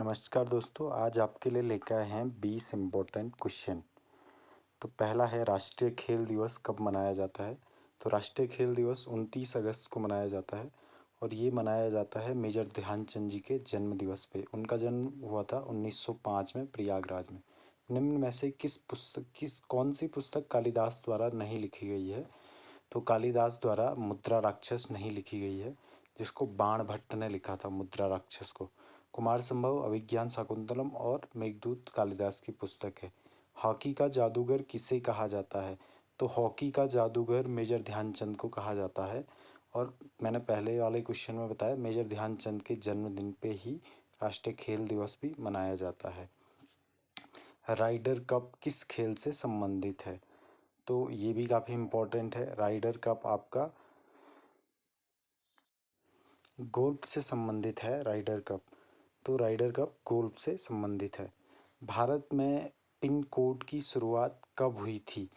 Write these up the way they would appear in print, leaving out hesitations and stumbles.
नमस्कार दोस्तों, आज आपके लिए लेकर आए हैं 20 इम्पोर्टेंट क्वेश्चन। तो पहला है, राष्ट्रीय खेल दिवस कब मनाया जाता है? तो राष्ट्रीय खेल दिवस 29 अगस्त को मनाया जाता है और ये मनाया जाता है मेजर ध्यानचंद जी के जन्म दिवस पे। उनका जन्म हुआ था 1905 में प्रयागराज में। निम्न में से कौन सी पुस्तक कालिदास द्वारा नहीं लिखी गई है? तो कालिदास द्वारा मुद्रा राक्षस नहीं लिखी गई है, जिसको बाण भट्ट ने लिखा था मुद्रा राक्षस को। कुमार संभव, अभिज्ञान शाकुंतलम और मेघदूत कालिदास की पुस्तक है। हॉकी का जादूगर किसे कहा जाता है? तो हॉकी का जादूगर मेजर ध्यानचंद को कहा जाता है। और मैंने पहले वाले क्वेश्चन में बताया, मेजर ध्यानचंद के जन्मदिन पे ही राष्ट्रीय खेल दिवस भी मनाया जाता है। राइडर कप किस खेल से संबंधित है? तो ये भी काफ़ी इम्पोर्टेंट है। राइडर कप आपका गोल्फ से संबंधित है। राइडर कप, तो राइडर कप गोल्फ से संबंधित है। भारत में पिन कोड की शुरुआत कब हुई थी?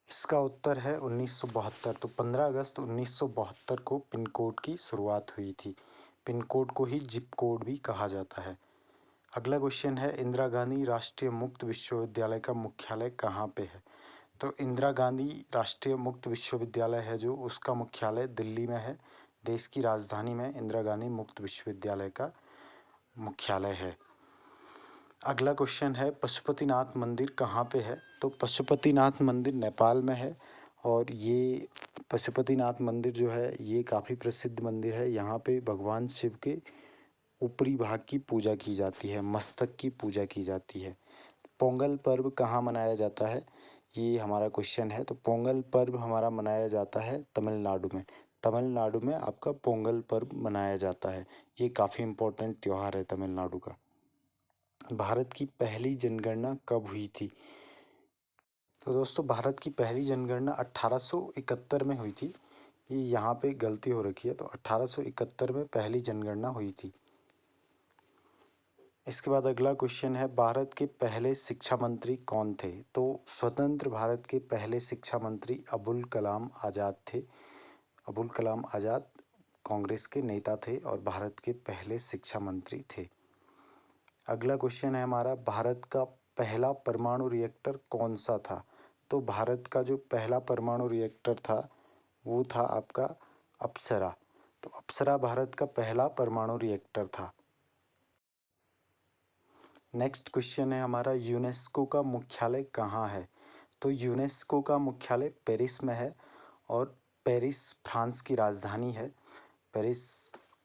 इसका उत्तर है 1972। तो 15 अगस्त 1972 को पिन कोड की शुरुआत हुई थी। पिन कोड को ही जिप कोड भी कहा जाता है। अगला क्वेश्चन है, इंदिरा गांधी राष्ट्रीय मुक्त विश्वविद्यालय का मुख्यालय कहाँ पे है? तो इंदिरा गांधी राष्ट्रीय मुक्त विश्वविद्यालय है जो, उसका मुख्यालय दिल्ली में है। देश की राजधानी में इंदिरा गांधी मुक्त विश्वविद्यालय का मुख्यालय है। अगला क्वेश्चन है, पशुपतिनाथ मंदिर कहाँ पे है? तो पशुपतिनाथ मंदिर नेपाल में है। और ये पशुपतिनाथ मंदिर जो है ये काफ़ी प्रसिद्ध मंदिर है। यहाँ पे भगवान शिव के ऊपरी भाग की पूजा की जाती है, मस्तक की पूजा की जाती है। पोंगल पर्व कहाँ मनाया जाता है? ये हमारा क्वेश्चन है। तो पोंगल पर्व हमारा मनाया जाता है तमिलनाडु में। तमिलनाडु में आपका पोंगल पर्व मनाया जाता है। ये काफ़ी इम्पोर्टेंट त्यौहार है तमिलनाडु का। भारत की पहली जनगणना कब हुई थी? तो दोस्तों, भारत की पहली जनगणना 1871 में हुई थी। ये यहाँ पे गलती हो रखी है, तो 1871 में पहली जनगणना हुई थी। इसके बाद अगला क्वेश्चन है, भारत के पहले शिक्षा मंत्री कौन थे? तो स्वतंत्र भारत के पहले शिक्षा मंत्री अबुल कलाम आज़ाद थे। अबुल कलाम आज़ाद कांग्रेस के नेता थे और भारत के पहले शिक्षा मंत्री थे। अगला क्वेश्चन है हमारा, भारत का पहला परमाणु रिएक्टर कौन सा था? तो भारत का जो पहला परमाणु रिएक्टर था वो था आपका अप्सरा। तो अप्सरा भारत का पहला परमाणु रिएक्टर था। नेक्स्ट क्वेश्चन है हमारा, यूनेस्को का मुख्यालय कहाँ है? तो यूनेस्को का मुख्यालय पेरिस में है और पेरिस फ्रांस की राजधानी है। पेरिस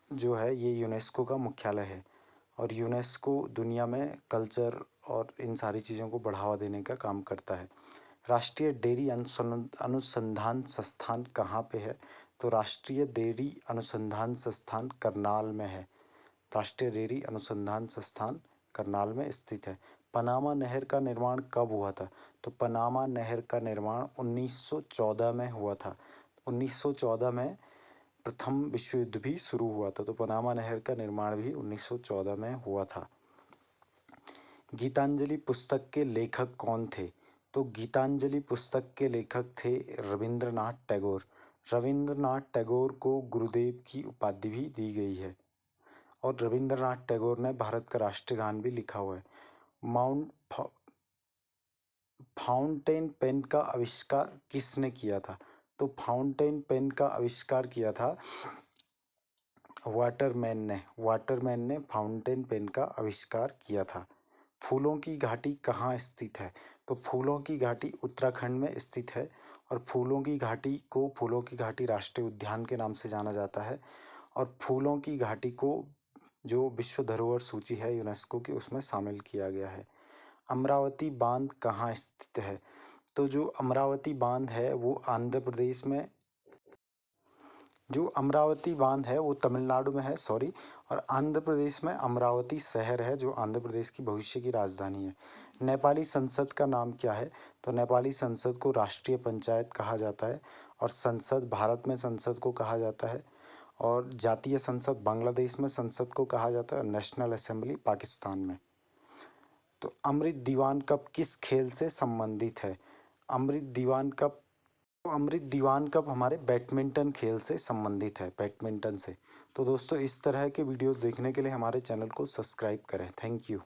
जो है ये यूनेस्को का मुख्यालय है। और यूनेस्को दुनिया में कल्चर और इन सारी चीज़ों को बढ़ावा देने का काम करता है। राष्ट्रीय डेयरी अनुसंधान संस्थान कहाँ पे है? तो राष्ट्रीय डेयरी अनुसंधान संस्थान करनाल में है। राष्ट्रीय डेयरी अनुसंधान संस्थान करनाल में स्थित है। पनामा नहर का निर्माण कब हुआ था? तो पनामा नहर का निर्माण 1914 में हुआ था। 1914 में प्रथम विश्व युद्ध भी शुरू हुआ था, तो पनामा नहर का निर्माण भी 1914 में हुआ था। गीतांजलि पुस्तक के लेखक कौन थे? तो गीतांजलि पुस्तक के लेखक थे रविंद्रनाथ टैगोर। रविंद्रनाथ टैगोर को गुरुदेव की उपाधि भी दी गई है। और रविंद्रनाथ टैगोर ने भारत का राष्ट्रीय गान भी लिखा हुआ है। फाउंटेन पेन का आविष्कार किसने किया था? तो फाउंटेन पेन का आविष्कार किया था वाटरमैन ने फाउंटेन पेन का आविष्कार किया था। फूलों की घाटी कहाँ स्थित है? तो फूलों की घाटी उत्तराखंड में स्थित है। और फूलों की घाटी राष्ट्रीय उद्यान के नाम से जाना जाता है। और फूलों की घाटी को जो विश्व धरोहर सूची है यूनेस्को की, उसमें शामिल किया गया है। अमरावती बांध कहाँ स्थित है? तो जो अमरावती बांध है वो आंध्र प्रदेश में, जो अमरावती बांध है वो तमिलनाडु में है, सॉरी। और आंध्र प्रदेश में अमरावती शहर है जो आंध्र प्रदेश की भविष्य की राजधानी है। नेपाली संसद का नाम क्या है? तो नेपाली संसद को राष्ट्रीय पंचायत कहा जाता है। और संसद भारत में संसद को कहा जाता है। और जातीय संसद बांग्लादेश में संसद को कहा जाता है, और नेशनल असेंबली पाकिस्तान में। तो अमृत दीवान कप किस खेल से संबंधित है? अमृत दीवान कप हमारे बैडमिंटन खेल से संबंधित है, बैडमिंटन से। तो दोस्तों इस तरह के वीडियोस देखने के लिए हमारे चैनल को सब्सक्राइब करें। Thank you.